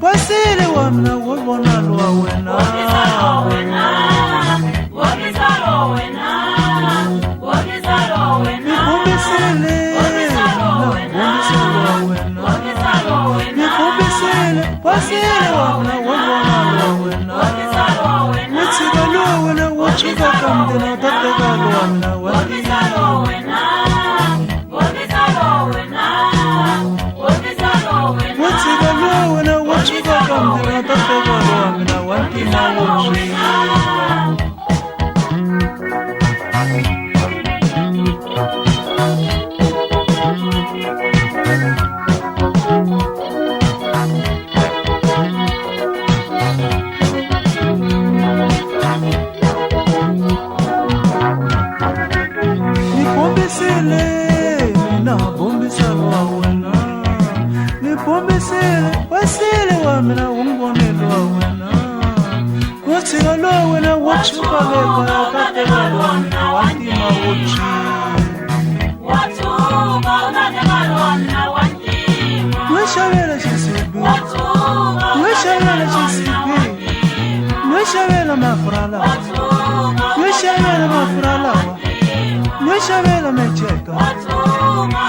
Pasile wamna wabona lwa wena Pasile wamna wabona lwa wena Witsiga lwa wena wachuga kamdina tatega lwa wena Witsiga lwa wena wachuga kamdina tatega lwa wena wanti mawochi Pasile wamna umbone lwa wena Watsiga lwa wena wachuga leka tatega lwa wena wanti mawochi Nweshavela chisibi Nweshavela chisibi Nweshavela mafurala Nweshavela mafurala Nweshavela mecheka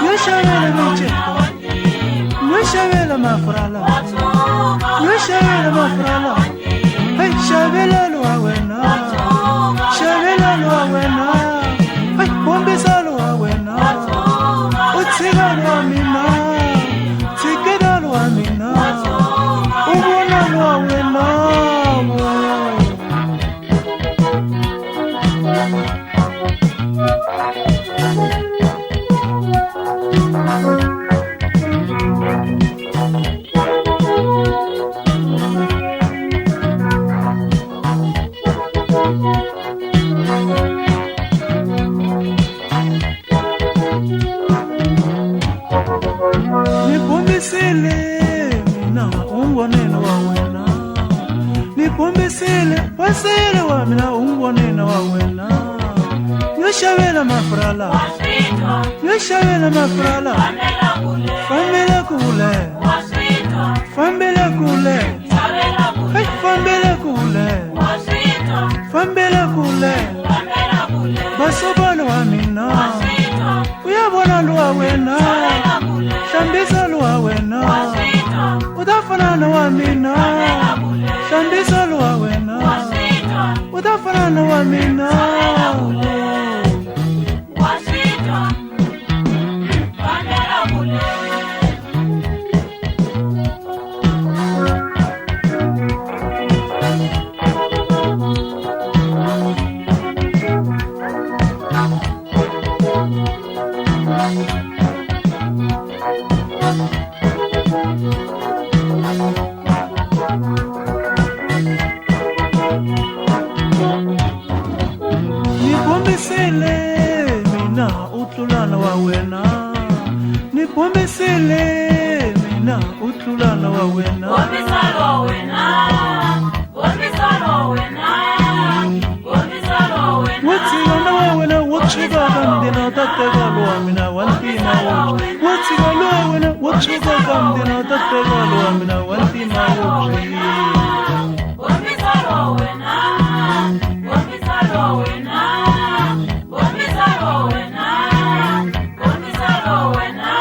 Nweshavela mecheka Nweshavela mafurala Nweshavela mafurala Hey shavela lwa wena Shavela lwa wena Hey bombisa lwa wena Utsiga lwa mina Tsikeda lwa mina Ubona lwa wena Pasile wamna umbonena wa wena Nweshavela mafurala Nweshavela mafurala Fambela kule Fambela kule Hey fambela kule Fambela kule Basobalo wamina Uyabona lwa wena Shambisa lwa wena Udafana wamina Shambisa lwa wena Udafana wamina Utlulana wa wena Nipombesele mina utlulana wa wena Bombisalo wena Bombisalo wena Bombisalo wena Watsiga lwa wena wachuga kamdina tatega lwa mina wanti mawochi Watsiga lwa wena wachuga kamdina tatega lwa mina wanti mawochi Bombisalo wena Bombisalo wena Bombisalo wena Bombisalo wena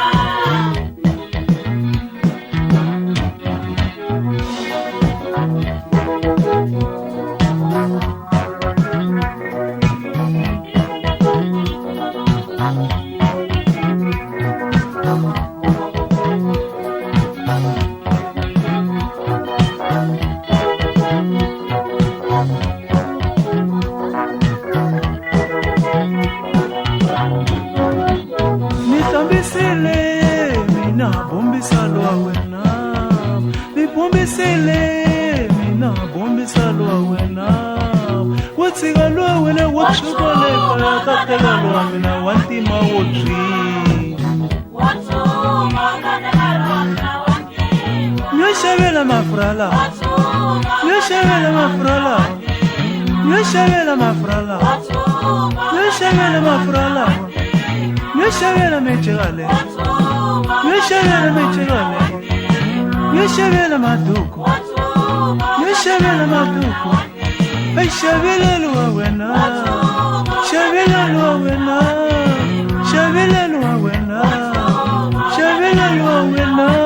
chokoleka ya tateka lwa mina wantima wotri Nyoshavela mafrala Nyoshavela mafrala Nyoshavela mafrala Nyoshavela mafrala Nyoshavela mechegale Nyoshavela mechegale Nyoshavela maduku Nyoshavela maduku Ay shavela lwa wena Shavela lwa wena Shavela lwa wena Shavela lwa wena